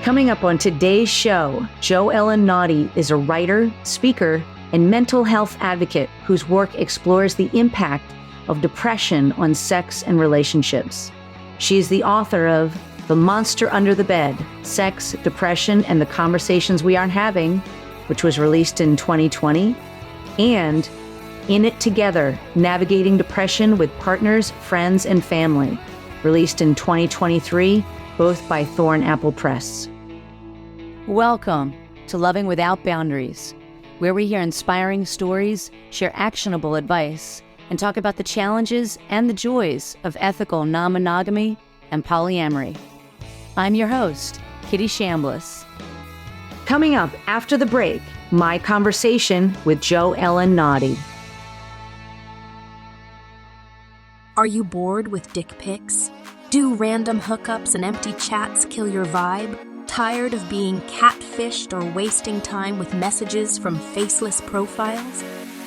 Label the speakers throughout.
Speaker 1: Coming up on today's show, JoEllen Notte is a writer, speaker, and mental health advocate whose work explores the impact of depression on sex and relationships. She is the author of The Monster Under the Bed, Sex, Depression, and the Conversations We Aren't Having, which was released in 2020, and In It Together, Navigating Depression with Partners, Friends, and Family, released in 2023, both by Thornapple Press. Welcome to Loving Without Boundaries, where we hear inspiring stories, share actionable advice, and talk about the challenges and the joys of ethical non-monogamy and polyamory. I'm your host, Kitty Shambliss. Coming up after the break, my conversation with JoEllen Notte.
Speaker 2: Are you bored with dick pics? Do random hookups and empty chats kill your vibe? Tired of being catfished or wasting time with messages from faceless profiles?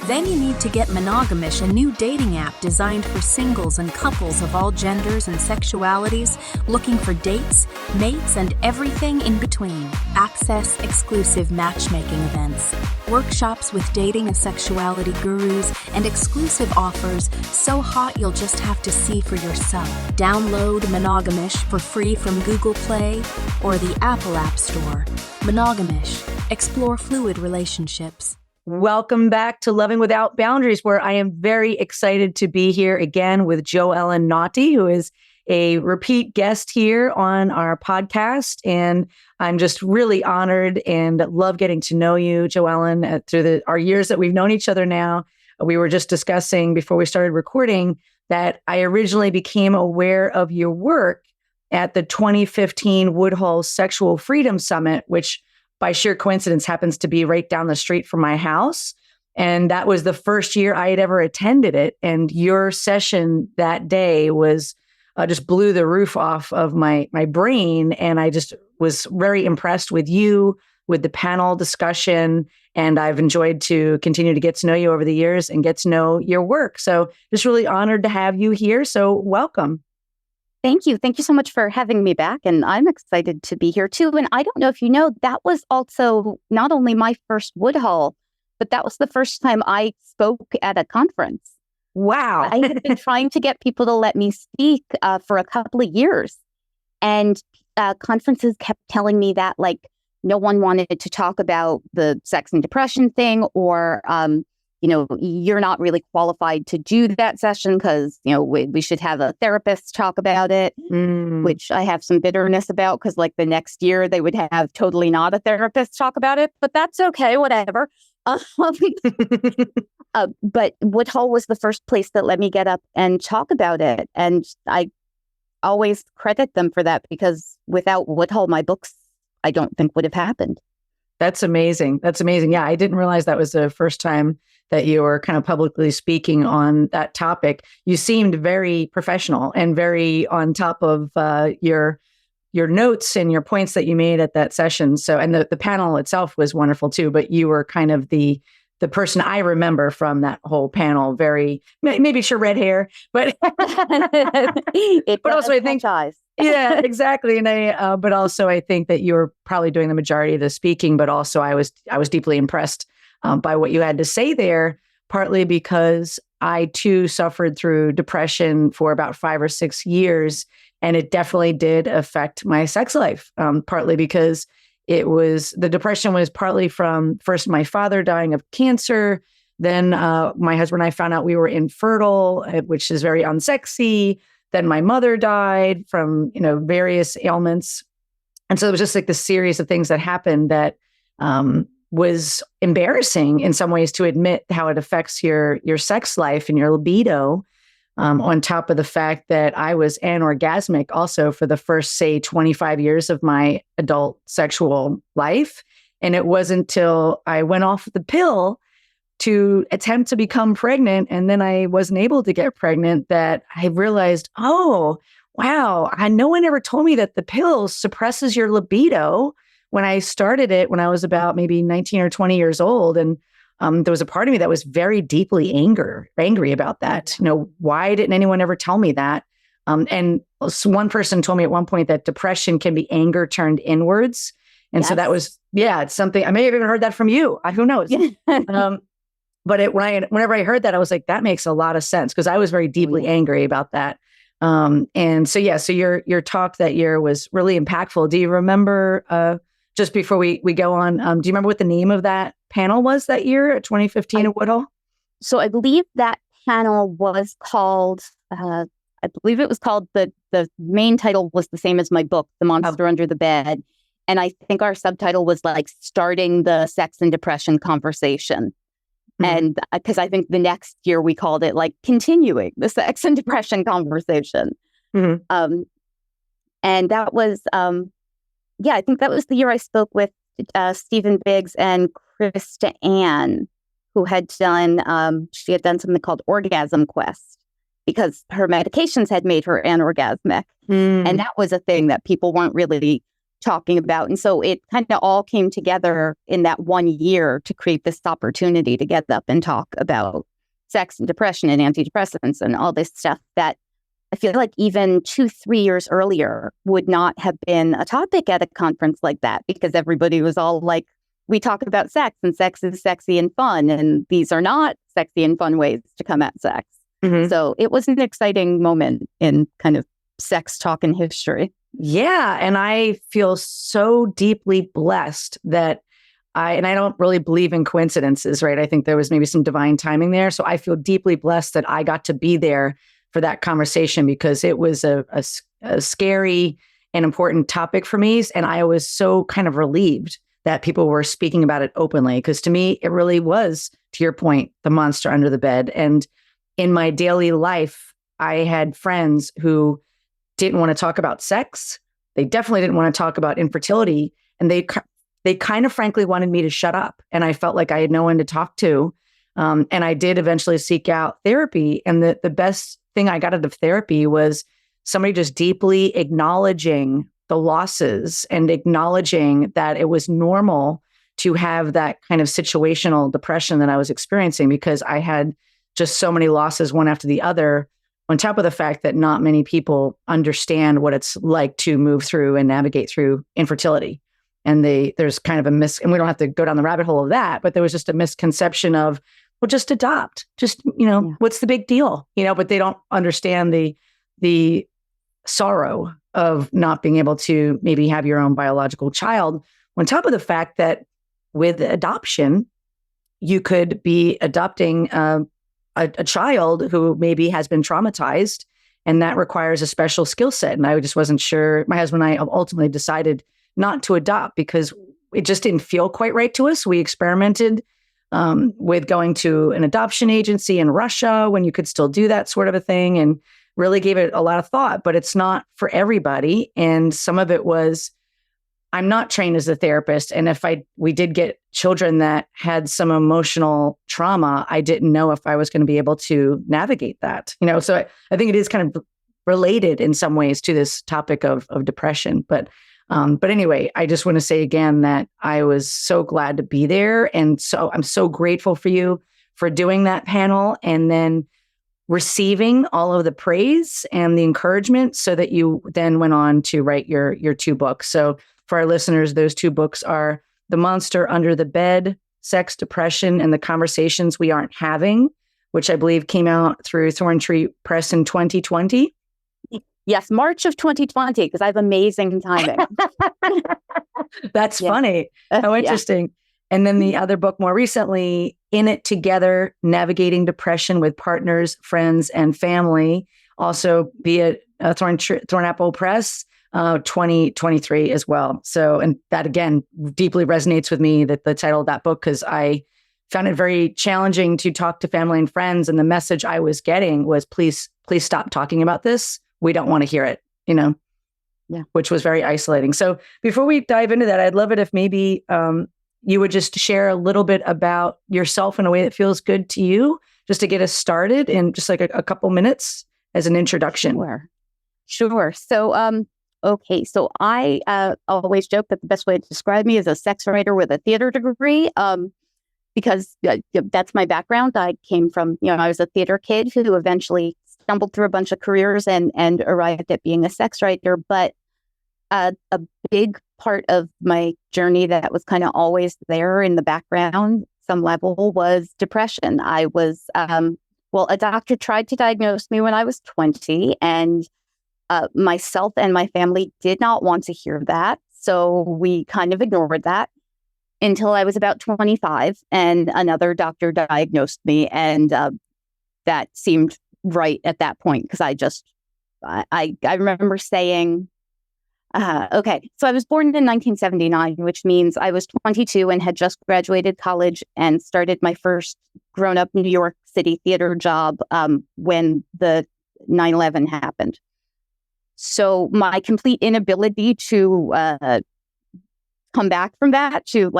Speaker 2: Then you need to get Monogamish, a new dating app designed for singles and couples of all genders and sexualities looking for dates, mates, and everything in between. Access exclusive matchmaking events, workshops with dating and sexuality gurus, and exclusive offers so hot you'll just have to see for yourself. Download Monogamish for free from Google Play or the Apple App Store. Monogamish. Explore fluid relationships.
Speaker 1: Welcome back to Loving Without Boundaries, where I am very excited to be here again with JoEllen Notte, who is a repeat guest here on our podcast. And I'm just really honored and love getting to know you, JoEllen, through our years that we've known each other now. We were just discussing before we started recording that I originally became aware of your work at the 2015 Woodhull Sexual Freedom Summit, which by sheer coincidence happens to be right down the street from my house. And that was the first year I had ever attended it. And your session that day was just blew the roof off of my brain. And I just was very impressed with you, with the panel discussion. And I've enjoyed to continue to get to know you over the years and get to know your work. So just really honored to have you here. So welcome.
Speaker 3: Thank you. Thank you so much for having me back. And I'm excited to be here too. And I don't know if you know, that was also not only my first Woodhull, but that was the first time I spoke at a conference.
Speaker 1: Wow.
Speaker 3: I had been trying to get people to let me speak for a couple of years. And conferences kept telling me that no one wanted to talk about the sex and depression thing, or you're not really qualified to do that session because, we should have a therapist talk about it, which I have some bitterness about because the next year they would have totally not a therapist talk about it, but that's okay, whatever. But Woodhull was the first place that let me get up and talk about it. And I always credit them for that because without Woodhull, my books, I don't think would have happened.
Speaker 1: That's amazing. That's amazing. Yeah, I didn't realize that was the first time that you were kind of publicly speaking on that topic. You seemed very professional and very on top of your notes and your points that you made at that session. So, and the panel itself was wonderful too, but you were kind of the person I remember from that whole panel, very, maybe it's your red hair, but, but also I think, yeah, exactly. And but also I think that you were probably doing the majority of the speaking, but also I was deeply impressed by what you had to say there, partly because I too suffered through depression for about 5 or 6 years. And it definitely did affect my sex life, partly because the depression was partly from first my father dying of cancer. Then my husband and I found out we were infertile, which is very unsexy. Then my mother died from, various ailments. And so it was just this series of things that happened that was embarrassing in some ways to admit how it affects your sex life and your libido, on top of the fact that I was anorgasmic also for the first, say, 25 years of my adult sexual life. And it wasn't until I went off the pill to attempt to become pregnant, and then I wasn't able to get pregnant, that I realized, oh, wow, no one ever told me that the pill suppresses your libido. When I started it, when I was about maybe 19 or 20 years old, and there was a part of me that was very deeply angry about that. Why didn't anyone ever tell me that? And one person told me at one point that depression can be anger turned inwards. And so that was, it's something, I may have even heard that from you. Who knows? But whenever I heard that, I was like, that makes a lot of sense, because I was very deeply angry about that. And so, so your talk that year was really impactful. Do you remember, just before we go on, do you remember what the name of that panel was that year at 2015 at Woodhull?
Speaker 3: So I believe that panel was called, the main title was the same as my book, The Monster Under the Bed. And I think our subtitle was like starting the sex and depression conversation. Mm-hmm. And because I think the next year we called it like continuing the sex and depression conversation. Mm-hmm. And that was, I think that was the year I spoke with Stephen Biggs and Krista Ann, who had done, she had done something called Orgasm Quest, because her medications had made her anorgasmic. And that was a thing that people weren't really talking about. And so it kind of all came together in that 1 year to create this opportunity to get up and talk about sex and depression and antidepressants and all this stuff that I feel like even 2-3 years earlier would not have been a topic at a conference like that, because everybody was all like, we talk about sex and sex is sexy and fun, and these are not sexy and fun ways to come at sex. Mm-hmm. So it was an exciting moment in kind of sex talk in history.
Speaker 1: Yeah. And I feel so deeply blessed that I don't really believe in coincidences, right? I think there was maybe some divine timing there. So I feel deeply blessed that I got to be there for that conversation, because it was a scary and important topic for me. And I was so kind of relieved that people were speaking about it openly, because to me, it really was, to your point, the monster under the bed. And in my daily life, I had friends who didn't want to talk about sex. They definitely didn't want to talk about infertility. And they kind of frankly wanted me to shut up. And I felt like I had no one to talk to. And I did eventually seek out therapy. And the best thing I got out of therapy was somebody just deeply acknowledging the losses and acknowledging that it was normal to have that kind of situational depression that I was experiencing, because I had just so many losses, one after the other, on top of the fact that not many people understand what it's like to move through and navigate through infertility. And there's kind of and we don't have to go down the rabbit hole of that, but there was just a misconception of, well, just adopt, just, what's the big deal? But they don't understand the sorrow of not being able to maybe have your own biological child, on top of the fact that with adoption, you could be adopting a child who maybe has been traumatized, and that requires a special skill set. And I just wasn't sure. My husband and I ultimately decided not to adopt because it just didn't feel quite right to us. We experimented with going to an adoption agency in Russia when you could still do that sort of a thing, and really gave it a lot of thought, but it's not for everybody. And some of it was, I'm not trained as a therapist. And if we did get children that had some emotional trauma, I didn't know if I was going to be able to navigate that, so I think it is kind of related in some ways to this topic of depression. But anyway, I just want to say again that I was so glad to be there. And so I'm so grateful for you for doing that panel and then receiving all of the praise and the encouragement, so that you then went on to write your 2 books. So for our listeners, those 2 books are The Monster Under the Bed, Sex, Depression, and the Conversations We Aren't Having, which I believe came out through Thorn Tree Press in 2020.
Speaker 3: Yes, March of 2020, because I have amazing timing.
Speaker 1: That's funny. How interesting. And then the other book more recently, In It Together, Navigating Depression with Partners, Friends, and Family, also via Thornapple Press, 2023 as well. So, and that again, deeply resonates with me, that the title of that book, because I found it very challenging to talk to family and friends. And the message I was getting was, please stop talking about this. We don't want to hear it, which was very isolating. So before we dive into that, I'd love it if maybe you would just share a little bit about yourself in a way that feels good to you, just to get us started in just like a couple minutes as an introduction.
Speaker 3: Sure. So, okay. So I always joke that the best way to describe me is a sex writer with a theater degree, because that's my background. I came from, I was a theater kid who eventually stumbled through a bunch of careers and arrived at being a sex writer. But a big part of my journey that was kind of always there in the background, some level, was depression. I was, a doctor tried to diagnose me when I was 20, and myself and my family did not want to hear that. So we kind of ignored that until I was about 25, and another doctor diagnosed me, and that seemed right at that point, because I remember saying, okay, so I was born in 1979, which means I was 22 and had just graduated college and started my first grown-up New York City theater job when the 9/11 happened. So my complete inability to come back from that, to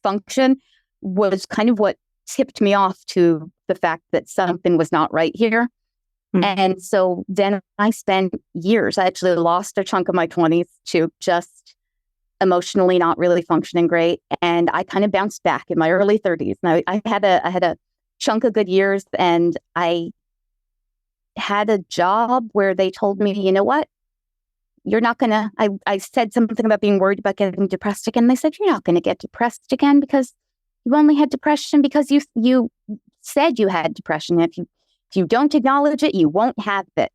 Speaker 3: function, was kind of what tipped me off to the fact that something was not right here. Mm-hmm. And so then I spent years, I actually lost a chunk of my 20s to just emotionally not really functioning great. And I kind of bounced back in my early 30s. Now I had a chunk of good years, and I had a job where they told me, you know what, you're not going to, I said something about being worried about getting depressed again. They said, you're not going to get depressed again because you only had depression because you said you had depression. If you don't acknowledge it, you won't have it.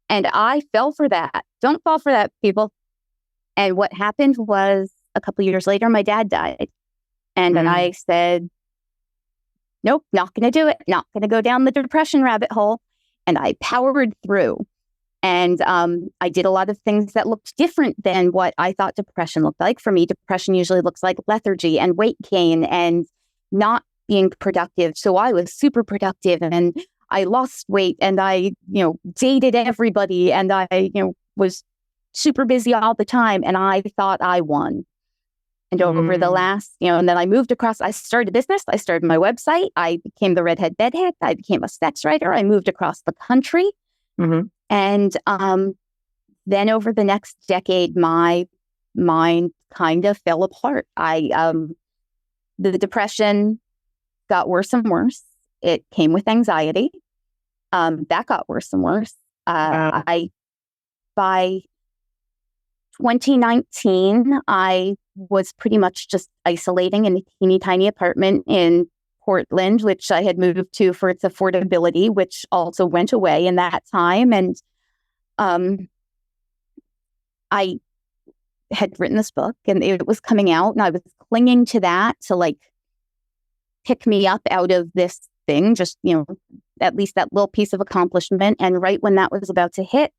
Speaker 3: And I fell for that. Don't fall for that, people. And what happened was, a couple of years later, my dad died. And then I said, nope, not going to do it. Not going to go down the depression rabbit hole. And I powered through. And I did a lot of things that looked different than what I thought depression looked like. For me, depression usually looks like lethargy and weight gain and not being productive. So I was super productive, and I lost weight, and I, dated everybody, and I, was super busy all the time. And I thought I won. And over the last, and then I moved across, I started a business. I started my website. I became the redhead bedhead. I became a sex writer. I moved across the country. Mm-hmm. And then over the next decade, my mind kind of fell apart. The depression got worse and worse. It came with anxiety. That got worse and worse. By 2019, I was pretty much just isolating in a teeny tiny apartment in Portland, which I had moved to for its affordability, which also went away in that time. And I had written this book, and it was coming out, and I was clinging to that to pick me up out of this thing, just, at least that little piece of accomplishment. And right when that was about to hit,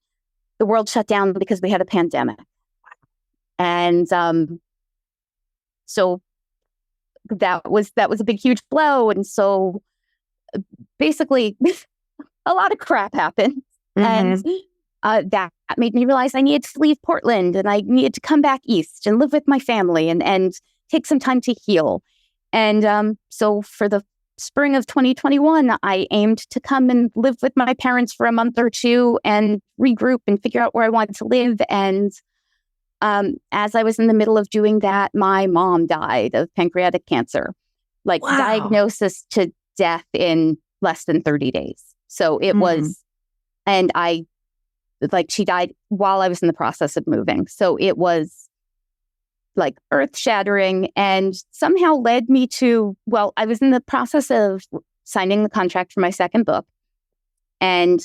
Speaker 3: the world shut down because we had a pandemic. And so that was a big, huge blow. And so basically a lot of crap happened. Mm-hmm. And that made me realize I needed to leave Portland, and I needed to come back east and live with my family and take some time to heal. And so for the spring of 2021, I aimed to come and live with my parents for a month or two and regroup and figure out where I wanted to live. And as I was in the middle of doing that, my mom died of pancreatic cancer, diagnosis to death in less than 30 days. So it was, and she died while I was in the process of moving. So it was earth shattering, and somehow led me to, I was in the process of signing the contract for my second book, and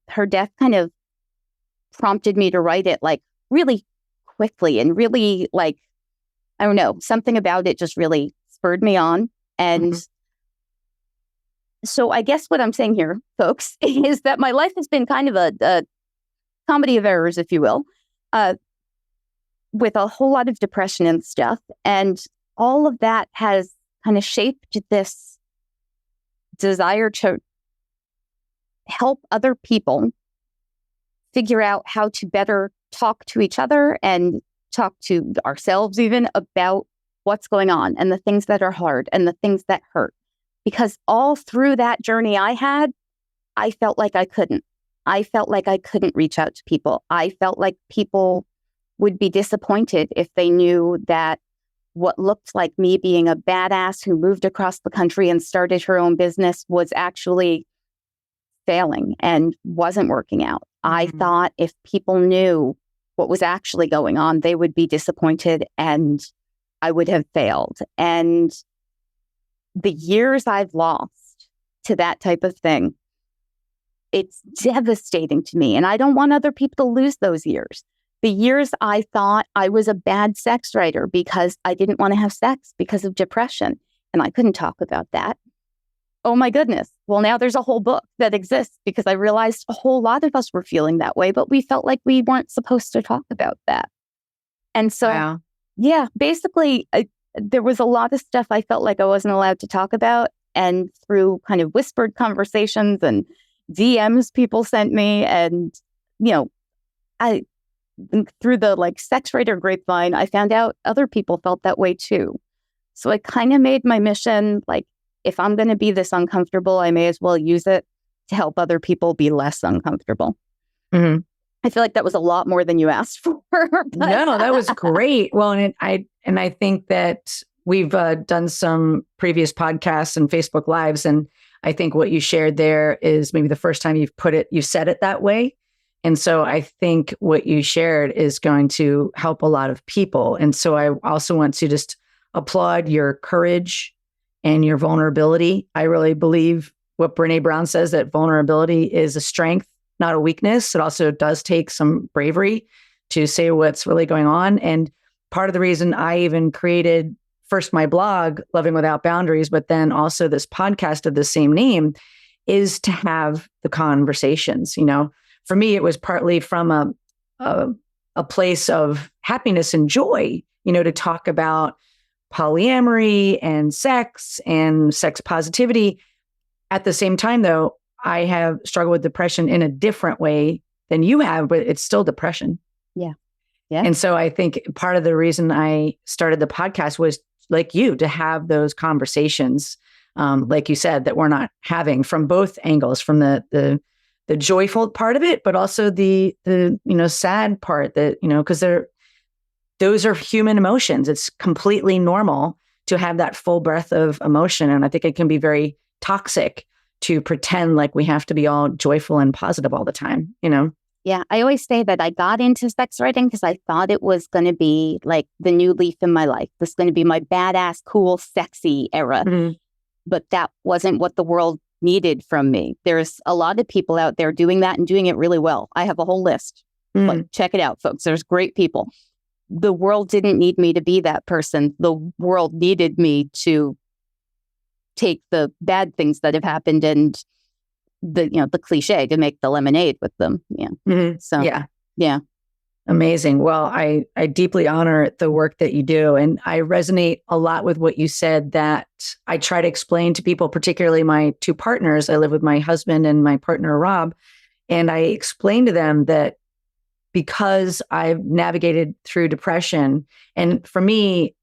Speaker 3: her death kind of prompted me to write it really quickly, and really I don't know, something about it just really spurred me on. And so I guess what I'm saying here, folks, is that my life has been kind of a comedy of errors, if you will, with a whole lot of depression and stuff. And all of that has kind of shaped this desire to help other people figure out how to better talk to each other and talk to ourselves even about what's going on and the things that are hard and the things that hurt. Because all through that journey I had, I felt like I couldn't. I felt like I couldn't reach out to people. I felt like people would be disappointed if they knew that what looked like me being a badass who moved across the country and started her own business was actually failing and wasn't working out. I thought if people knew what was actually going on, they would be disappointed and I would have failed. And the years I've lost to that type of thing, it's devastating to me. And I don't want other people to lose those years. The years I thought I was a bad sex writer because I didn't want to have sex because of depression. And I couldn't talk about that. Oh my goodness. Well, now there's a whole book that exists because I realized a whole lot of us were feeling that way, but we felt like we weren't supposed to talk about that. And so, yeah, basically, there was a lot of stuff I felt like I wasn't allowed to talk about. And through kind of whispered conversations and DMs people sent me, and, through the like sex writer grapevine, I found out other people felt that way too. So I kind of made my mission like, if I'm going to be this uncomfortable, I may as well use it to help other people be less uncomfortable. Mm-hmm. I feel like that was a lot more than you asked for.
Speaker 1: No, that was great. Well, and I think that we've done some previous podcasts and Facebook Lives, and I think what you shared there is maybe the first time you said it that way. And so I think what you shared is going to help a lot of people. And so I also want to just applaud your courage and your vulnerability. I really believe what Brené Brown says, that vulnerability is a strength, not a weakness. It also does take some bravery to say what's really going on. And part of the reason I even created first my blog, Loving Without Boundaries, but then also this podcast of the same name, is to have the conversations. For me, it was partly from a place of happiness and joy, to talk about polyamory and sex positivity. At the same time, though, I have struggled with depression in a different way than you have, but it's still depression.
Speaker 3: Yeah.
Speaker 1: And so I think part of the reason I started the podcast was like you, to have those conversations, like you said, that we're not having from both angles, from the joyful part of it, but also the sad part that, because those are human emotions. It's completely normal to have that full breadth of emotion. And I think it can be very toxic to pretend like we have to be all joyful and positive all the time,
Speaker 3: Yeah, I always say that I got into sex writing because I thought it was going to be like the new leaf in my life. This is going to be my badass, cool, sexy era. Mm-hmm. But that wasn't what the world needed from me. There's a lot of people out there doing that and doing it really well. I have a whole list. Like, check it out, folks. There's great people. The world didn't need me to be that person. The world needed me to take the bad things that have happened and the cliche to make the lemonade with them. Yeah. Mm-hmm. So, yeah.
Speaker 1: Amazing. Well, I deeply honor the work that you do. And I resonate a lot with what you said, that I try to explain to people, particularly my two partners. I live with my husband and my partner, Rob. And I explain to them that because I've navigated through depression, and for me,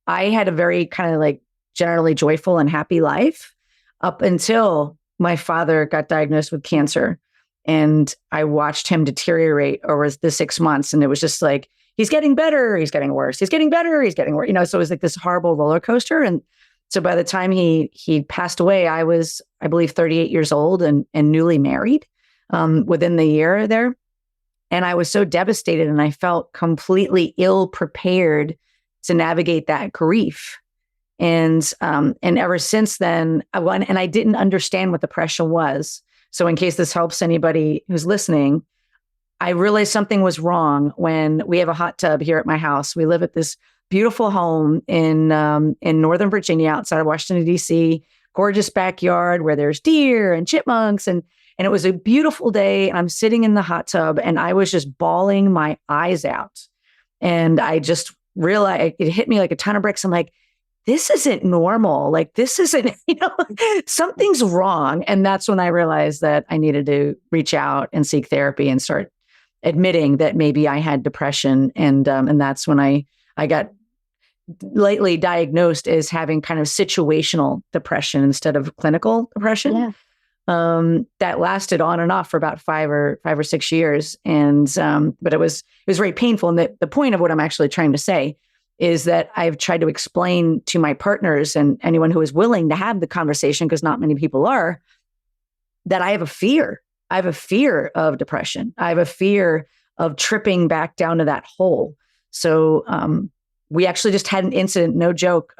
Speaker 1: I had a very kind of like generally joyful and happy life up until my father got diagnosed with cancer. And I watched him deteriorate over the 6 months. And it was just like, he's getting better, he's getting worse, he's getting better, he's getting worse. So it was like this horrible roller coaster. And so by the time he passed away, I was, I believe, 38 years old and newly married within the year there. And I was so devastated, and I felt completely ill prepared to navigate that grief. And ever since then, I didn't understand what depression was. So in case this helps anybody who's listening, I realized something was wrong when we have a hot tub here at my house. We live at this beautiful home in Northern Virginia, outside of Washington, D.C., gorgeous backyard where there's deer and chipmunks. And it was a beautiful day. I'm sitting in the hot tub and I was just bawling my eyes out. And I just realized, it hit me like a ton of bricks. I'm like, this isn't normal. Like, this isn't, something's wrong. And that's when I realized that I needed to reach out and seek therapy and start admitting that maybe I had depression. And that's when I got lately diagnosed as having kind of situational depression instead of clinical depression. Yeah. That lasted on and off for about 5 or 6 years. And, but it was very painful. And the point of what I'm actually trying to say is that I've tried to explain to my partners and anyone who is willing to have the conversation, because not many people are, that I have a fear. I have a fear of depression. I have a fear of tripping back down to that hole. So we actually just had an incident, no joke,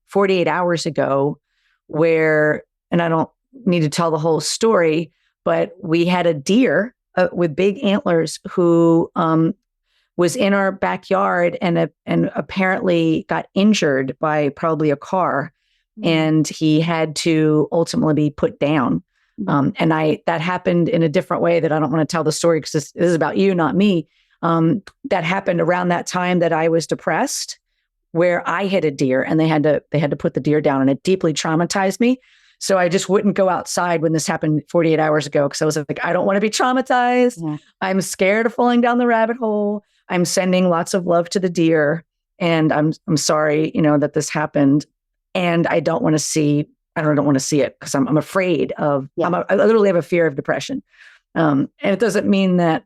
Speaker 1: 48 hours ago where, and I don't need to tell the whole story, but we had a deer with big antlers who was in our backyard and apparently got injured by probably a car. And he had to ultimately be put down. And that happened in a different way that I don't want to tell the story because this is about you, not me. That happened around that time that I was depressed, where I hit a deer and they had to put the deer down, and it deeply traumatized me. So I just wouldn't go outside when this happened 48 hours ago because I was like, I don't want to be traumatized. Yeah. I'm scared of falling down the rabbit hole. I'm sending lots of love to the deer, and I'm sorry, that this happened. And I don't want to see it because I'm afraid of, I literally have a fear of depression. And it doesn't mean that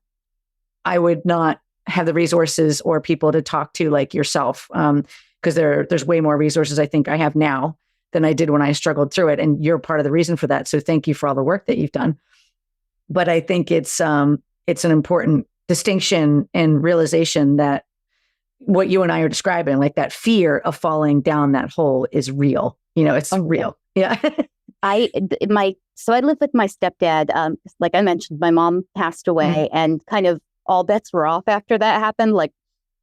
Speaker 1: I would not have the resources or people to talk to like yourself. Because there's way more resources I think I have now than I did when I struggled through it. And you're part of the reason for that. So thank you for all the work that you've done. But I think it's an important distinction and realization that what you and I are describing, like that fear of falling down that hole, is real. It's real. Yeah.
Speaker 3: I live with my stepdad. Like I mentioned, my mom passed away, and kind of all bets were off after that happened. Like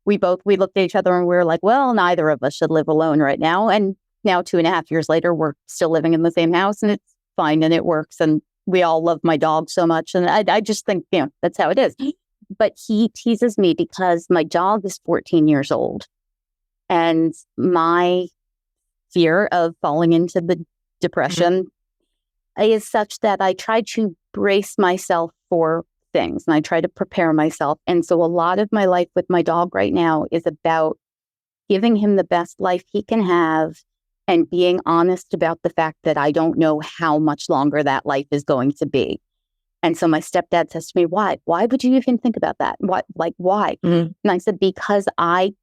Speaker 3: we looked at each other and we were like, well, neither of us should live alone right now. And now 2.5 years later, we're still living in the same house, and it's fine and it works. And we all love my dog so much. And I just think, that's how it is. But he teases me because my dog is 14 years old. And my fear of falling into the depression is such that I try to brace myself for things, and I try to prepare myself. And so a lot of my life with my dog right now is about giving him the best life he can have and being honest about the fact that I don't know how much longer that life is going to be. And so my stepdad says to me, why would you even think about that? Why? And I said, because I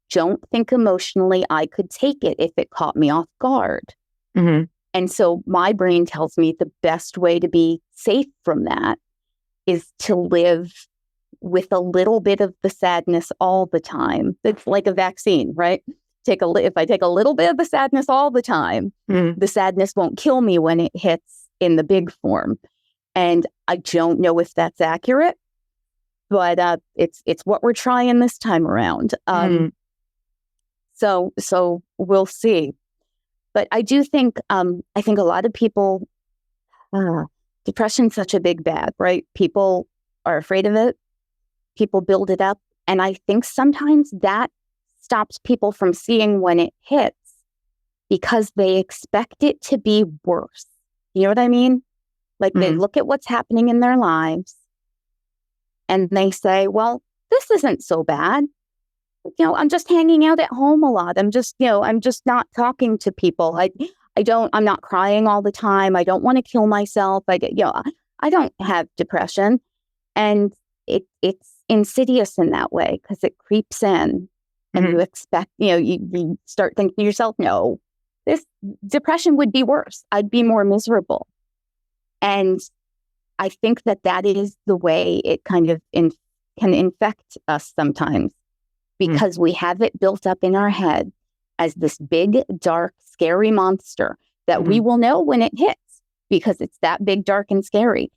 Speaker 3: don't think emotionally I could take it if it caught me off guard. And so my brain tells me the best way to be safe from that is to live with a little bit of the sadness all the time. It's like a vaccine, right? If I take a little bit of the sadness all the time, the sadness won't kill me when it hits in the big form. And I don't know if that's accurate, but it's what we're trying this time around. So we'll see. But I do think I think a lot of people, depression's such a big bad, right? People are afraid of it. People build it up, and I think sometimes that stops people from seeing when it hits because they expect it to be worse. You know what I mean? Like they look at what's happening in their lives and they say, well, this isn't so bad. I'm just hanging out at home a lot. I'm just not talking to people. I'm not crying all the time. I don't want to kill myself. I don't have depression. And it's insidious in that way because it creeps in and you expect, you start thinking to yourself, no, this depression would be worse. I'd be more miserable. And I think that is the way it kind of can infect us sometimes because we have it built up in our head as this big, dark, scary monster that we will know when it hits because it's that big, dark, and scary.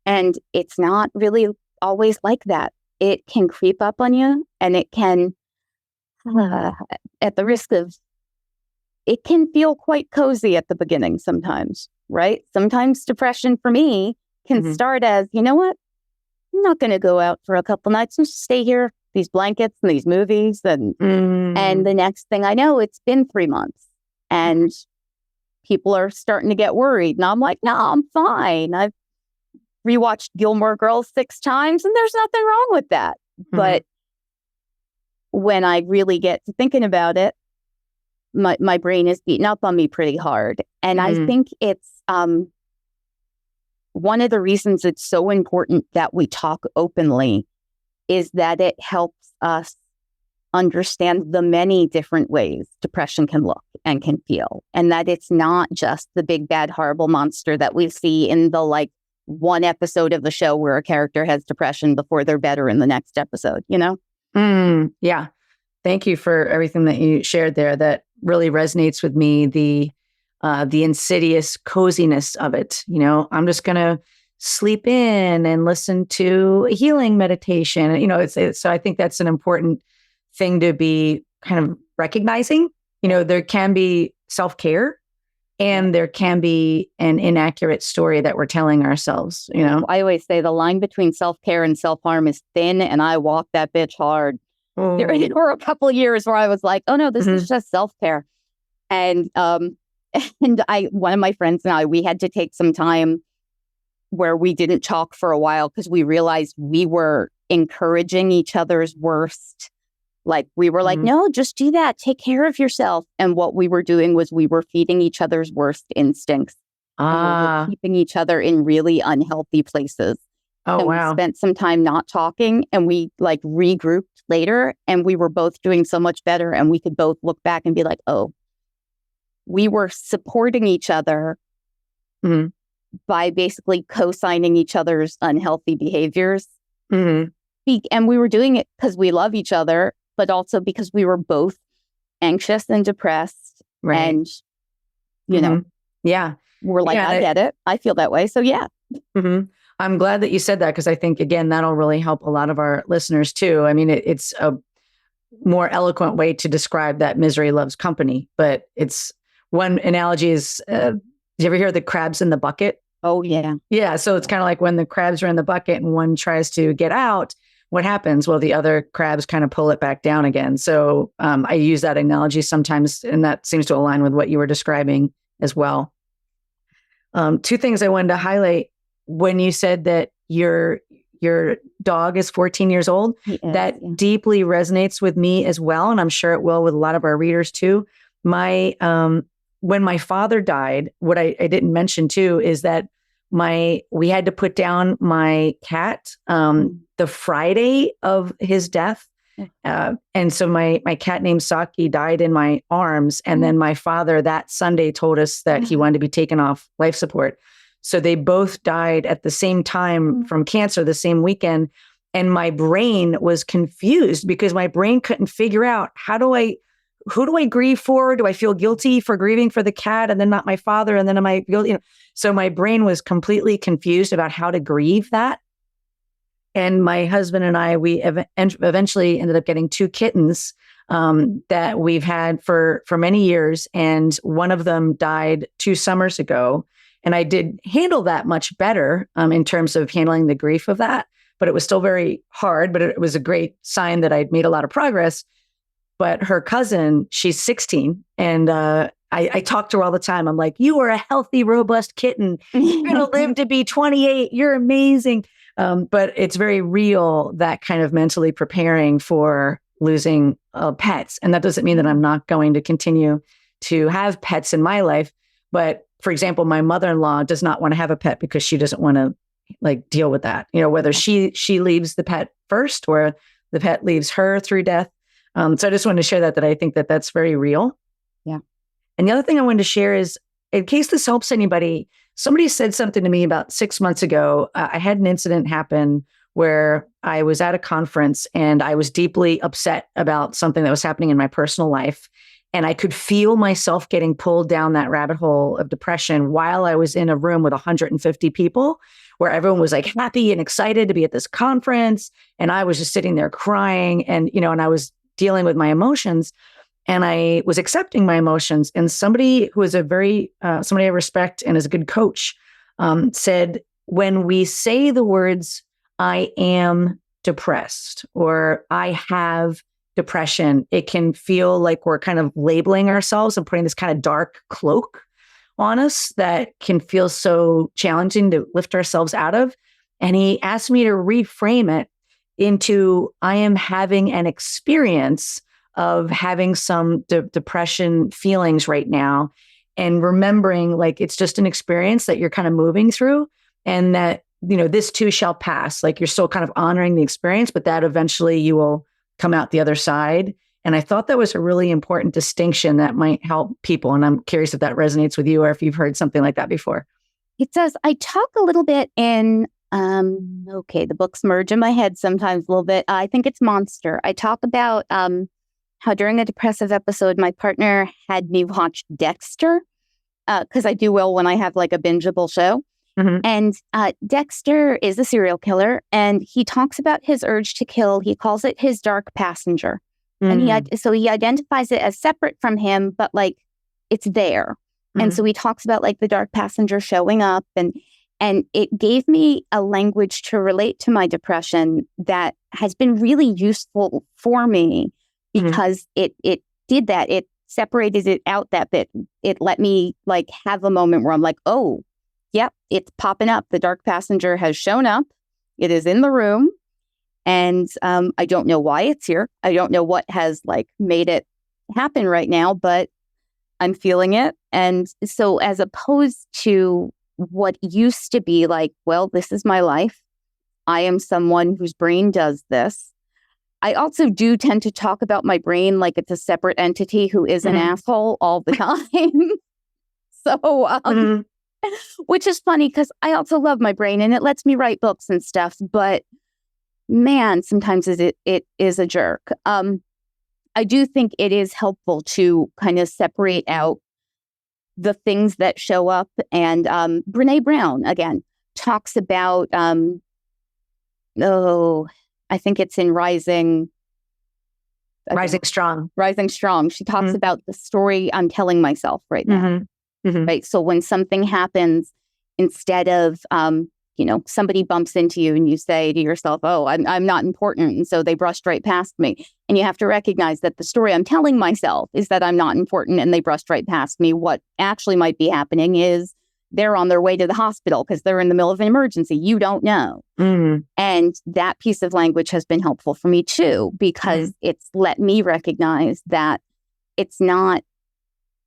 Speaker 3: And it's not really always like that. It can creep up on you, and it can, at the risk of, it can feel quite cozy at the beginning sometimes. Right? Sometimes depression for me can start as, you know what? I'm not going to go out for a couple nights and just stay here, these blankets and these movies. And the next thing I know, it's been 3 months and people are starting to get worried. And I'm like, no, I'm fine. I've rewatched Gilmore Girls 6 times and there's nothing wrong with that. But when I really get to thinking about it, my brain is beating up on me pretty hard. And I think it's one of the reasons it's so important that we talk openly is that it helps us understand the many different ways depression can look and can feel, and that it's not just the big, bad, horrible monster that we see in the like one episode of the show where a character has depression before they're better in the next episode, you know?
Speaker 1: Yeah. Thank you for everything that you shared there. That really resonates with me. The insidious coziness of it. You know, I'm just going to sleep in and listen to a healing meditation. You know, so I think that's an important thing to be kind of recognizing. You know, there can be self-care and there can be an inaccurate story that we're telling ourselves, you know?
Speaker 3: I always say the line between self-care and self-harm is thin, and I walk that bitch hard. There were a couple of years where I was like, oh no, this is just self-care. And one of my friends and I, we had to take some time where we didn't talk for a while because we realized we were encouraging each other's worst. Like we were like, no, just do that. Take care of yourself. And what we were doing was we were feeding each other's worst instincts. And we were keeping each other in really unhealthy places.
Speaker 1: Oh,
Speaker 3: and
Speaker 1: wow.
Speaker 3: We spent some time not talking, and we like regrouped later, and we were both doing so much better. And we could both look back and be like, oh, we were supporting each other by basically co-signing each other's unhealthy behaviors. And we were doing it because we love each other, but also because we were both anxious and depressed.
Speaker 1: Right.
Speaker 3: And, you know, we're like, I get it. I feel that way. So, yeah.
Speaker 1: I'm glad that you said that, because I think, again, that'll really help a lot of our listeners too. I mean, it's a more eloquent way to describe that misery loves company, but it's one analogy is, do you ever hear the crabs in the bucket?
Speaker 3: Oh, yeah.
Speaker 1: Yeah. So it's kind of like when the crabs are in the bucket and one tries to get out, what happens? Well, the other crabs kind of pull it back down again. So I use that analogy sometimes, and that seems to align with what you were describing as well. Two things I wanted to highlight. When you said that your dog is 14 years old, deeply resonates with me as well. And I'm sure it will with a lot of our readers too. When my father died, what I didn't mention too is that we had to put down my cat the Friday of his death. And so my cat named Saki died in my arms. And then my father that Sunday told us that he wanted to be taken off life support. So they both died at the same time from cancer the same weekend. And my brain was confused because my brain couldn't figure out who do I grieve for? Do I feel guilty for grieving for the cat and then not my father? And then am I guilty? So my brain was completely confused about how to grieve that. And my husband and I, we eventually ended up getting 2 kittens that we've had for many years. And one of them died 2 summers ago. And I did handle that much better in terms of handling the grief of that. But it was still very hard, but it was a great sign that I'd made a lot of progress. But her cousin, she's 16. And I talk to her all the time. I'm like, you are a healthy, robust kitten. You're going to live to be 28. You're amazing. But it's very real, that kind of mentally preparing for losing pets. And that doesn't mean that I'm not going to continue to have pets in my life. But for example, my mother-in-law does not want to have a pet because she doesn't want to like deal with that. You know, whether she leaves the pet first or the pet leaves her through death. So I just wanted to share that I think that that's very real.
Speaker 3: Yeah.
Speaker 1: And the other thing I wanted to share is, in case this helps anybody, somebody said something to me about 6 months ago. I had an incident happen where I was at a conference and I was deeply upset about something that was happening in my personal life. And I could feel myself getting pulled down that rabbit hole of depression while I was in a room with 150 people where everyone was like happy and excited to be at this conference. And I was just sitting there crying and I was dealing with my emotions, and I was accepting my emotions. And somebody who is somebody I respect and is a good coach said, when we say the words, I am depressed or I have depression, it can feel like we're kind of labeling ourselves and putting this kind of dark cloak on us that can feel so challenging to lift ourselves out of. And he asked me to reframe it into, I am having an experience of having some depression feelings right now, and remembering like it's just an experience that you're kind of moving through, and that, this too shall pass. Like you're still kind of honoring the experience, but that eventually you will come out the other side. And I thought that was a really important distinction that might help people. And I'm curious if that resonates with you or if you've heard something like that before.
Speaker 3: It does. I talk a little bit in, the books merge in my head sometimes a little bit. I think it's Monster. I talk about how during a depressive episode, my partner had me watch Dexter, because I do well when I have like a bingeable show.
Speaker 1: Mm-hmm.
Speaker 3: And Dexter is a serial killer, and he talks about his urge to kill. He calls it his dark passenger.
Speaker 1: Mm-hmm.
Speaker 3: And he identifies it as separate from him, but like it's there.
Speaker 1: Mm-hmm.
Speaker 3: And so he talks about like the dark passenger showing up, and it gave me a language to relate to my depression that has been really useful for me, because it did that. It separated it out that bit. It let me like have a moment where I'm like, oh, yep, it's popping up. The dark passenger has shown up. It is in the room. And I don't know why it's here. I don't know what has like made it happen right now, but I'm feeling it. And so as opposed to what used to be like, well, this is my life. I am someone whose brain does this. I also do tend to talk about my brain like it's a separate entity who is an asshole all the time. So, which is funny because I also love my brain and it lets me write books and stuff. But man, sometimes it is a jerk. I do think it is helpful to kind of separate out the things that show up. And Brene Brown, again, talks about, I think it's in Rising
Speaker 1: Strong.
Speaker 3: Rising Strong. She talks about the story I'm telling myself right now. Right. So when something happens, instead of, somebody bumps into you and you say to yourself, oh, I'm not important. And so they brushed right past me. And you have to recognize that the story I'm telling myself is that I'm not important and they brushed right past me. What actually might be happening is they're on their way to the hospital because they're in the middle of an emergency. You don't know. And that piece of language has been helpful for me too, because it's let me recognize that it's not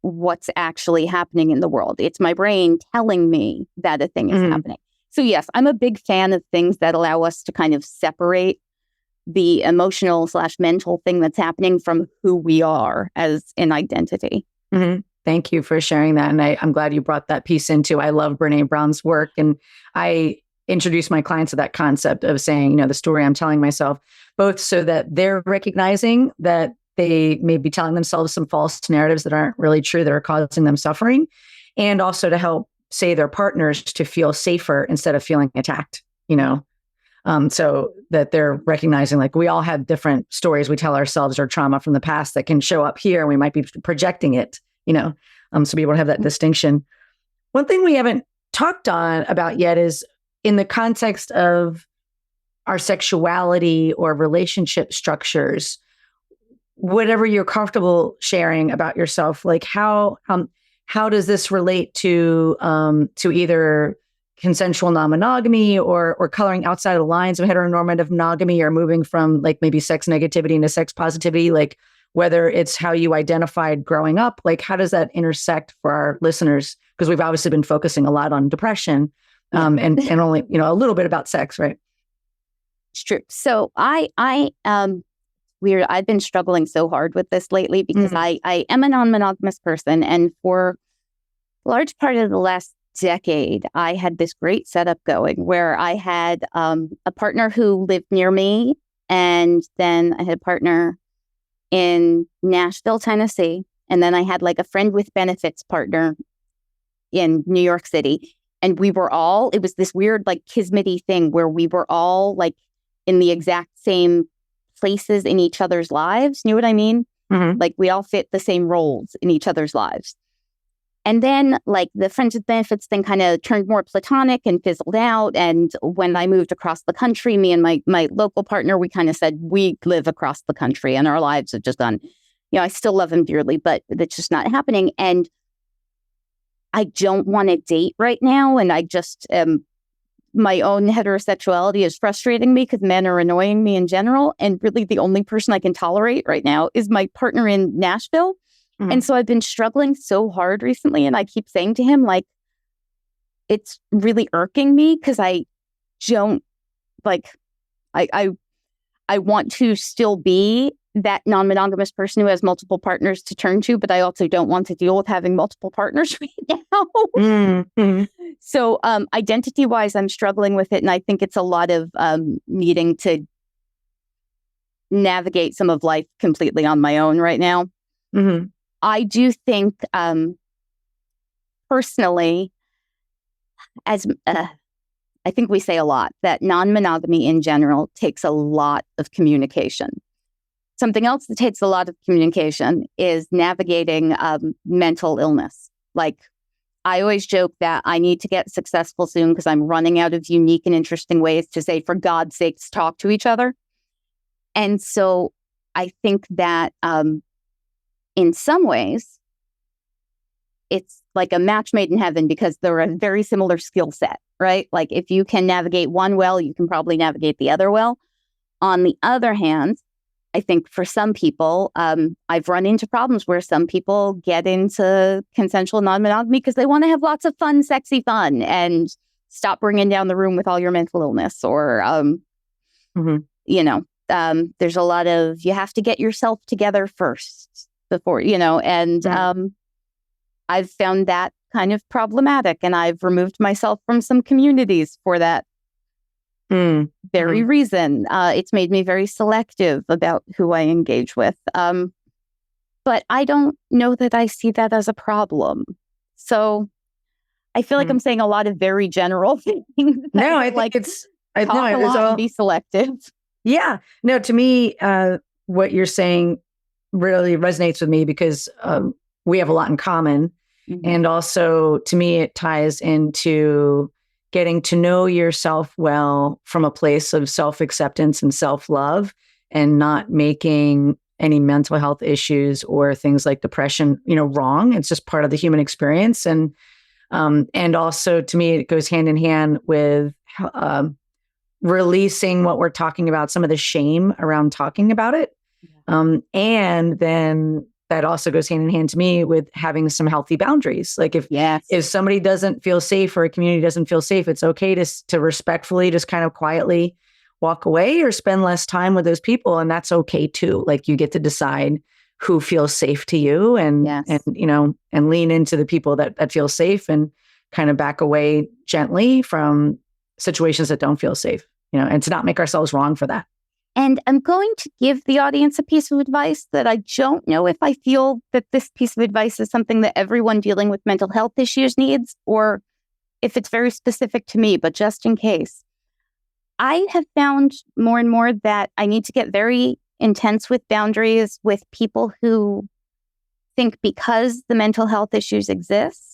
Speaker 3: what's actually happening in the world. It's my brain telling me that a thing is happening. So yes, I'm a big fan of things that allow us to kind of separate the emotional/mental thing that's happening from who we are as an identity.
Speaker 1: Thank you for sharing that. And I'm glad you brought that piece into. I love Brene Brown's work. And I introduce my clients to that concept of saying, the story I'm telling myself, both so that they're recognizing that they may be telling themselves some false narratives that aren't really true, that are causing them suffering, and also to help, say, their partners to feel safer instead of feeling attacked, so that they're recognizing like we all have different stories we tell ourselves or trauma from the past that can show up here and we might be projecting it, so be able to have that distinction. One thing we haven't talked about yet is in the context of our sexuality or relationship structures, whatever you're comfortable sharing about yourself, like how does this relate to either consensual non-monogamy or coloring outside of the lines of heteronormative monogamy, or moving from like maybe sex negativity into sex positivity, like whether it's how you identified growing up, like how does that intersect for our listeners? Because we've obviously been focusing a lot on depression and only, a little bit about sex, right?
Speaker 3: It's true. So weird. I've been struggling so hard with this lately because I am a non-monogamous person. And for a large part of the last decade, I had this great setup going where I had a partner who lived near me. And then I had a partner in Nashville, Tennessee. And then I had like a friend with benefits partner in New York City. And we were all, it was this weird like kismet-y thing where we were all like in the exact same places in each other's lives. You know what I mean? Like we all fit the same roles in each other's lives. And then like the friends with benefits thing kind of turned more platonic and fizzled out. And when I moved across the country, me and my local partner, we kind of said, we live across the country and our lives have just gone, I still love him dearly, but it's just not happening. And I don't want to date right now. And I just my own heterosexuality is frustrating me because men are annoying me in general. And really the only person I can tolerate right now is my partner in Nashville. And so I've been struggling so hard recently. And I keep saying to him, like, it's really irking me because I don't like, I I want to still be that non-monogamous person who has multiple partners to turn to, but I also don't want to deal with having multiple partners right now.
Speaker 1: Mm-hmm.
Speaker 3: So identity-wise, I'm struggling with it. And I think it's a lot of needing to navigate some of life completely on my own right now.
Speaker 1: Mm-hmm.
Speaker 3: I do think personally, as I think we say a lot, that non-monogamy in general takes a lot of communication. Something else that takes a lot of communication is navigating mental illness. Like, I always joke that I need to get successful soon because I'm running out of unique and interesting ways to say, for God's sakes, talk to each other. And so I think that in some ways, it's like a match made in heaven because they're a very similar skill set, right? Like, if you can navigate one well, you can probably navigate the other well. On the other hand, I think for some people, I've run into problems where some people get into consensual non-monogamy because they want to have lots of fun, sexy fun and stop bringing down the room with all your mental illness. Or, there's a lot of, you have to get yourself together first before, and I've found that kind of problematic. And I've removed myself from some communities for that very reason. It's made me very selective about who I engage with. But I don't know that I see that as a problem. So I feel like I'm saying a lot of very general things.
Speaker 1: No, I think
Speaker 3: talk a lot and be selective.
Speaker 1: Yeah. No, to me, what you're saying really resonates with me because we have a lot in common. Mm-hmm. And also, to me, it ties into getting to know yourself well from a place of self-acceptance and self-love, and not making any mental health issues or things like depression, wrong. It's just part of the human experience. And also, to me, it goes hand in hand with releasing what we're talking about, some of the shame around talking about it. And then that also goes hand in hand to me with having some healthy boundaries. Like, if somebody doesn't feel safe or a community doesn't feel safe, it's okay to respectfully just kind of quietly walk away or spend less time with those people. And that's okay too. Like, you get to decide who feels safe to you and lean into the people that feel safe and kind of back away gently from situations that don't feel safe, and to not make ourselves wrong for that.
Speaker 3: And I'm going to give the audience a piece of advice that I don't know if I feel that this piece of advice is something that everyone dealing with mental health issues needs, or if it's very specific to me, but just in case. I have found more and more that I need to get very intense with boundaries with people who think because the mental health issues exist,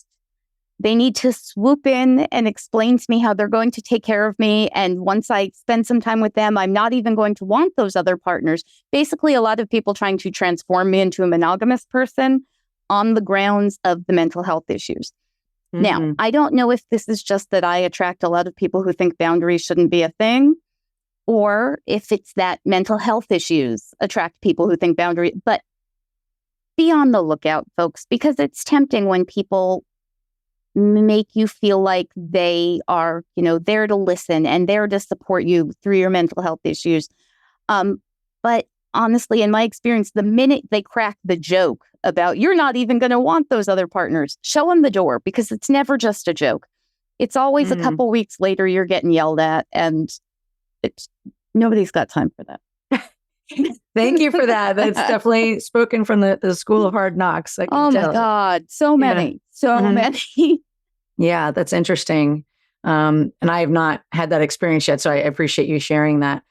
Speaker 3: they need to swoop in and explain to me how they're going to take care of me. And once I spend some time with them, I'm not even going to want those other partners. Basically, a lot of people trying to transform me into a monogamous person on the grounds of the mental health issues. Mm-hmm. Now, I don't know if this is just that I attract a lot of people who think boundaries shouldn't be a thing, or if it's that mental health issues attract people who think boundaries. But be on the lookout, folks, because it's tempting when people make you feel like they are, there to listen and there to support you through your mental health issues. But honestly, in my experience, the minute they crack the joke about you're not even going to want those other partners, show them the door, because it's never just a joke. It's always a couple weeks later you're getting yelled at, and nobody's got time for that.
Speaker 1: Thank you for that. That's definitely spoken from the school of hard knocks.
Speaker 3: Oh my God. So many. Many.
Speaker 1: Yeah, that's interesting. And I have not had that experience yet. So I appreciate you sharing that.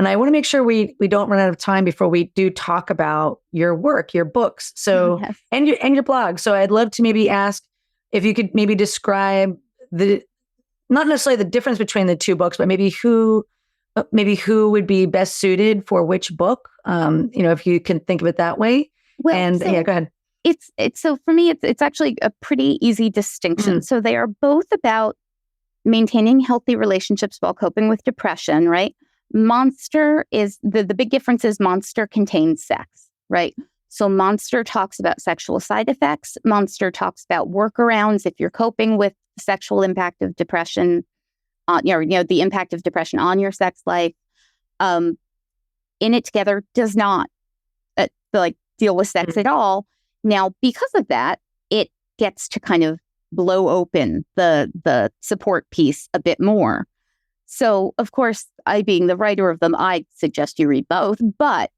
Speaker 1: And I want to make sure we don't run out of time before we do talk about your work, your books. So, and your blog. So I'd love to maybe ask if you could maybe describe not necessarily the difference between the two books, but maybe who would be best suited for which book, if you can think of it that way.
Speaker 3: Well,
Speaker 1: go ahead.
Speaker 3: It's so for me, it's actually a pretty easy distinction. So they are both about maintaining healthy relationships while coping with depression, right? Monster is the big difference is Monster contains sex, right? So Monster talks about sexual side effects. Monster talks about workarounds if you're coping with the sexual impact of depression, the impact of depression on your sex life. In It Together does not deal with sex at all. Now, because of that, it gets to kind of blow open the support piece a bit more. So, of course, I being the writer of them, I suggest you read both. But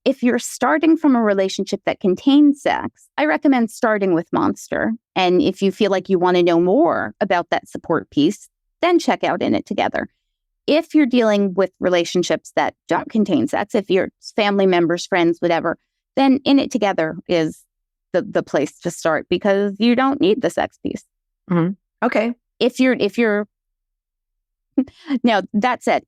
Speaker 3: if you're starting from a relationship that contains sex, I recommend starting with Monster. And if you feel like you want to know more about that support piece, then check out In It Together. If you're dealing with relationships that don't contain sex, if you're family members, friends, whatever, then In It Together is the place to start because you don't need the sex piece.
Speaker 1: Mm-hmm. Okay.
Speaker 3: If you're now, that said,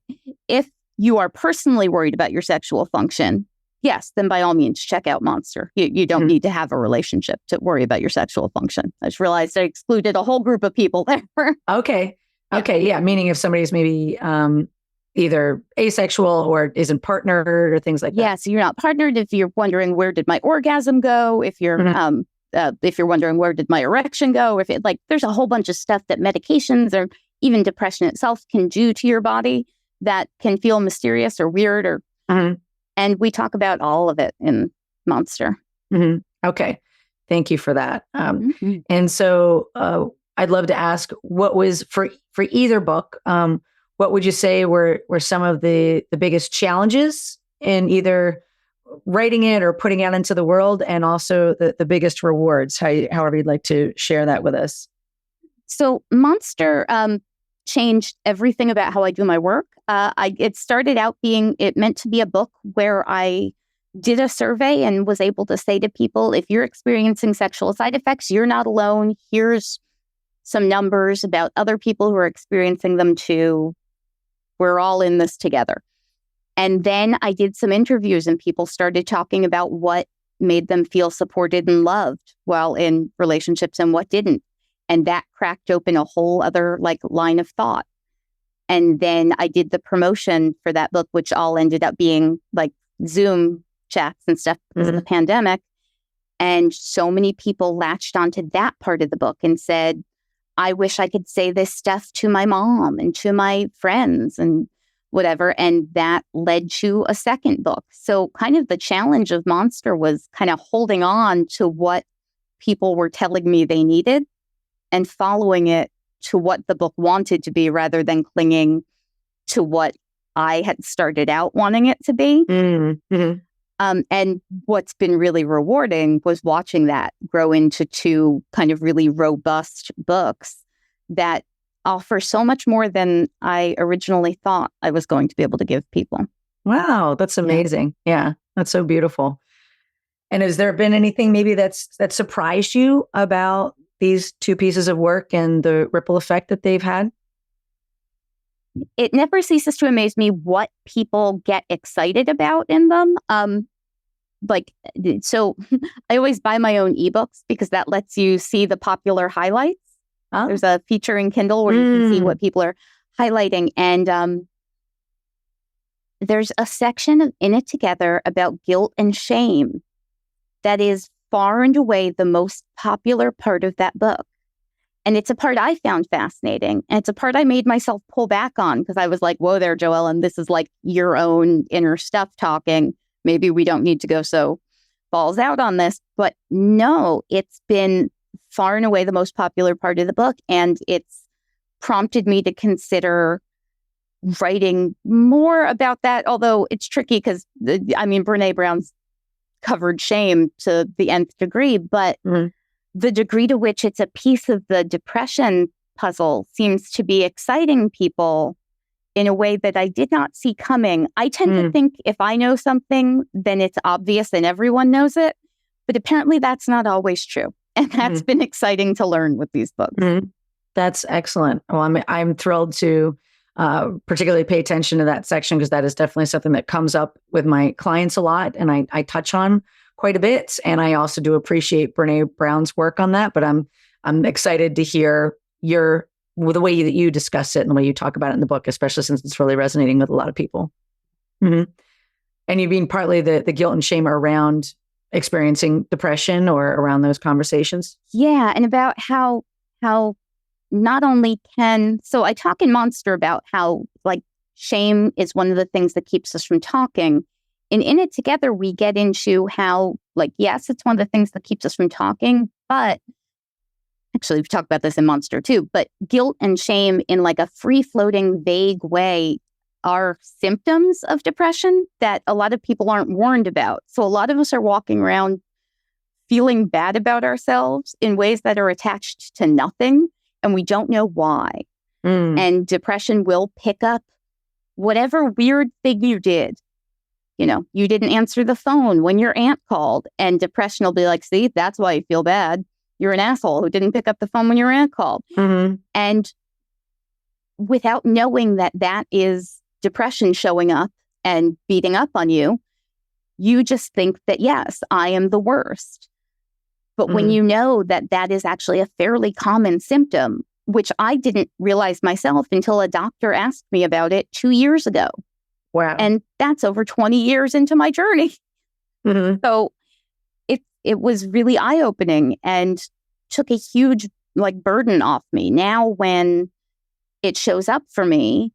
Speaker 3: if you are personally worried about your sexual function, yes, then by all means, check out Monster. You don't need to have a relationship to worry about your sexual function. I just realized I excluded a whole group of people there.
Speaker 1: Okay. Okay. Yeah. Meaning if somebody's maybe either asexual or isn't partnered or things like that.
Speaker 3: Yeah. So you're not partnered. If you're wondering, where did my orgasm go? If you're wondering, where did my erection go? If it there's a whole bunch of stuff that medications or even depression itself can do to your body that can feel mysterious or weird and we talk about all of it in Monster.
Speaker 1: Mm-hmm. Okay. Thank you for that. And so I'd love to ask, what was for either book, what would you say were some of the biggest challenges in either writing it or putting it out into the world, and also the biggest rewards, however you'd like to share that with us?
Speaker 3: So Monster changed everything about how I do my work. It started out it meant to be a book where I did a survey and was able to say to people, if you're experiencing sexual side effects, you're not alone. Here's some numbers about other people who are experiencing them too. We're all in this together. And then I did some interviews and people started talking about what made them feel supported and loved while in relationships and what didn't. And that cracked open a whole other line of thought. And then I did the promotion for that book, which all ended up being Zoom chats and stuff because of the pandemic. And so many people latched onto that part of the book and said, I wish I could say this stuff to my mom and to my friends and whatever. And that led to a second book. So kind of the challenge of Monster was kind of holding on to what people were telling me they needed and following it to what the book wanted to be rather than clinging to what I had started out wanting it to be.
Speaker 1: Mm-hmm.
Speaker 3: And what's been really rewarding was watching that grow into two kind of really robust books that offer so much more than I originally thought I was going to be able to give people.
Speaker 1: Wow, that's amazing. Yeah, that's so beautiful. And has there been anything maybe that surprised you about these two pieces of work and the ripple effect that they've had?
Speaker 3: It never ceases to amaze me what people get excited about in them. So I always buy my own ebooks because that lets you see the popular highlights.
Speaker 1: Oh.
Speaker 3: There's a feature in Kindle where you can see what people are highlighting. And there's a section of In It Together about guilt and shame that is far and away the most popular part of that book. And it's a part I found fascinating. And it's a part I made myself pull back on because I was like, whoa there, JoEllen, this is your own inner stuff talking. Maybe we don't need to go so balls out on this. But no, it's been far and away the most popular part of the book. And it's prompted me to consider writing more about that. Although it's tricky because, Brene Brown's covered shame to the nth degree. But the degree to which it's a piece of the depression puzzle seems to be exciting people in a way that I did not see coming. I tend to think if I know something, then it's obvious and everyone knows it. But apparently that's not always true. And that's been exciting to learn with these books.
Speaker 1: That's excellent. Well, I'm thrilled to particularly pay attention to that section because that is definitely something that comes up with my clients a lot and I touch on quite a bit. And I also do appreciate Brene Brown's work on that, but I'm excited to hear the way that you discuss it and the way you talk about it in the book, especially since it's really resonating with a lot of people. And you being partly the guilt and shame around experiencing depression or around those conversations.
Speaker 3: Yeah. And about how not only so I talk in Monster about how shame is one of the things that keeps us from talking. And in it together, we get into how, like, yes, it's one of the things that keeps us from talking, but actually, we've talked about this in Monster too, but guilt and shame in like a free-floating, vague way are symptoms of depression that a lot of people aren't warned about. So a lot of us are walking around feeling bad about ourselves in ways that are attached to nothing, and we don't know why. And depression will pick up whatever weird thing you did. You know, you didn't answer the phone when your aunt called, and depression will be like, see, that's why you feel bad. You're an asshole who didn't pick up the phone when your aunt called. And without knowing that that is depression showing up and beating up on you, you just think that, yes, I am the worst. But when you know that that is actually a fairly common symptom, which I didn't realize myself until a doctor asked me about it 2 years ago.
Speaker 1: Wow.
Speaker 3: And that's over 20 years into my journey. So it was really eye-opening and took a huge burden off me. Now when it shows up for me,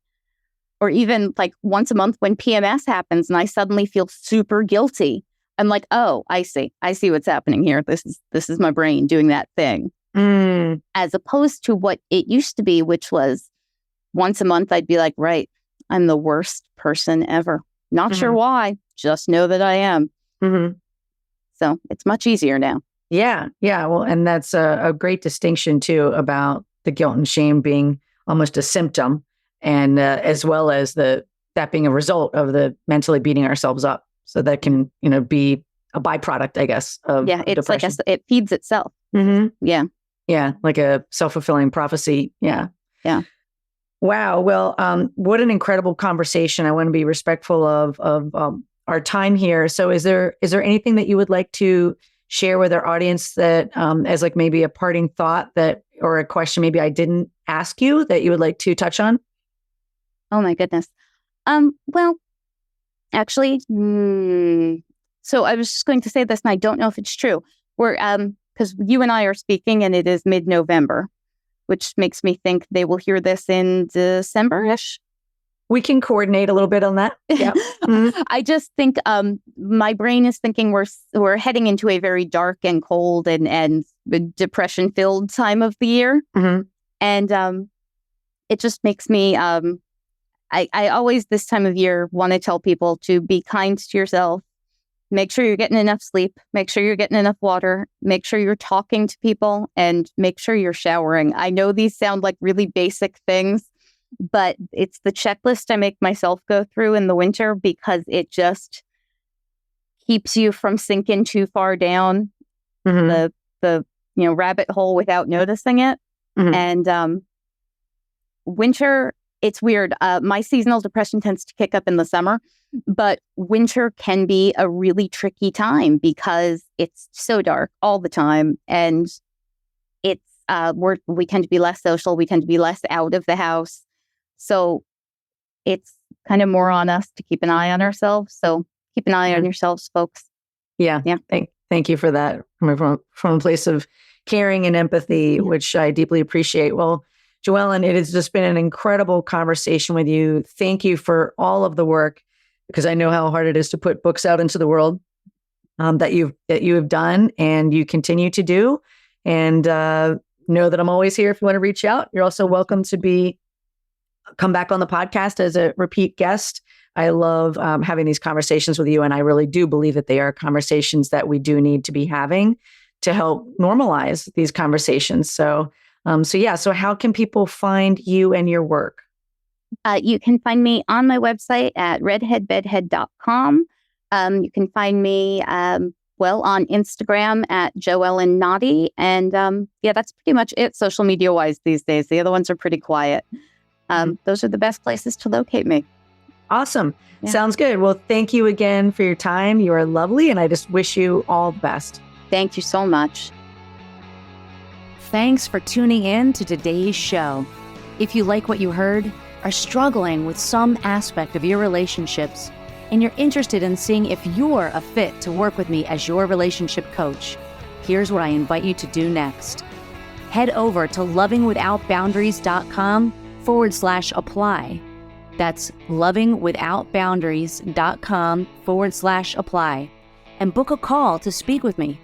Speaker 3: or even like once a month when PMS happens and I suddenly feel super guilty, I'm like, oh, I see what's happening here. This is my brain doing that thing. As opposed to what it used to be, which was once a month I'd be like, right, I'm the worst person ever. Not sure why, just know that I am. So it's much easier now.
Speaker 1: Yeah. Well, and that's a great distinction too about the guilt and shame being almost a symptom, and as well as that being a result of the mentally beating ourselves up. So that can, be a byproduct, I guess, of
Speaker 3: it's
Speaker 1: depression.
Speaker 3: like it feeds itself.
Speaker 1: Yeah, like a self-fulfilling prophecy. Yeah. Wow. Well, what an incredible conversation. I want to be respectful of our time here. So is there anything that you would like to share with our audience that as like maybe a parting thought or a question maybe I didn't ask you that you would like to touch on?
Speaker 3: Oh my goodness. Well, actually, so I was just going to say this, and I don't know if it's true. We're because you and I are speaking, and it is mid-November, which makes me think they will hear this in December-ish.
Speaker 1: We can coordinate a little bit on that. Yeah.
Speaker 3: I just think my brain is thinking we're heading into a very dark and cold and depression-filled time of the year, and it just makes me. I always this time of year want to tell people to be kind to yourself. Make sure you're getting enough sleep. Make sure you're getting enough water. Make sure you're talking to people, and make sure you're showering. I know these sound like really basic things, but it's the checklist I make myself go through in the winter because it just keeps you from sinking too far down the rabbit hole without noticing it. And winter, it's weird. My seasonal depression tends to kick up in the summer, but winter can be a really tricky time because it's so dark all the time, and it's we tend to be less social. We tend to be less out of the house. So it's kind of more on us to keep an eye on ourselves. So keep an eye on yourselves, folks.
Speaker 1: Yeah. Thank you for that from a place of caring and empathy, which I deeply appreciate. Well, JoEllen, it has just been an incredible conversation with you. Thank you for all of the work, because I know how hard it is to put books out into the world that you have done and you continue to do. And know that I'm always here if you want to reach out. You're also welcome to come back on the podcast as a repeat guest. I love having these conversations with you, and I really do believe that they are conversations that we do need to be having to help normalize these conversations. So how can people find you and your work?
Speaker 3: You can find me on my website at redheadbedhead.com. You can find me, on Instagram at JoEllen Notte. And that's pretty much it social media wise these days. The other ones are pretty quiet. Those are the best places to locate me.
Speaker 1: Awesome. Yeah. Sounds good. Well, thank you again for your time. You are lovely, and I just wish you all the best.
Speaker 3: Thank you so much.
Speaker 2: Thanks for tuning in to today's show. If you like what you heard, are struggling with some aspect of your relationships, and you're interested in seeing if you're a fit to work with me as your relationship coach, here's what I invite you to do next. Head over to lovingwithoutboundaries.com/apply.
Speaker 4: That's lovingwithoutboundaries.com/apply and book a call to speak with me.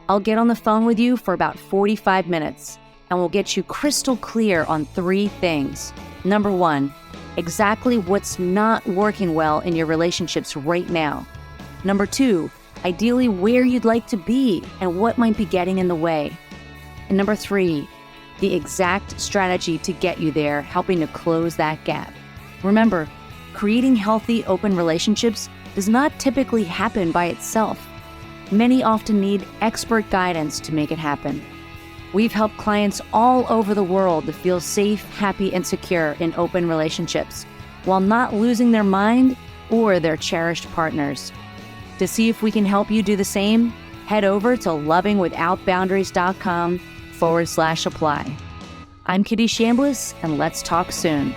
Speaker 4: I'll get on the phone with you for about 45 minutes and we'll get you crystal clear on 3 things. Number 1, exactly what's not working well in your relationships right now. Number 2, ideally where you'd like to be and what might be getting in the way. And number 3, the exact strategy to get you there, helping to close that gap. Remember, creating healthy, open relationships does not typically happen by itself. Many often need expert guidance to make it happen. We've helped clients all over the world to feel safe, happy, and secure in open relationships while not losing their mind or their cherished partners. To see if we can help you do the same, head over to lovingwithoutboundaries.com/apply. I'm Kitty Chambliss, and let's talk soon.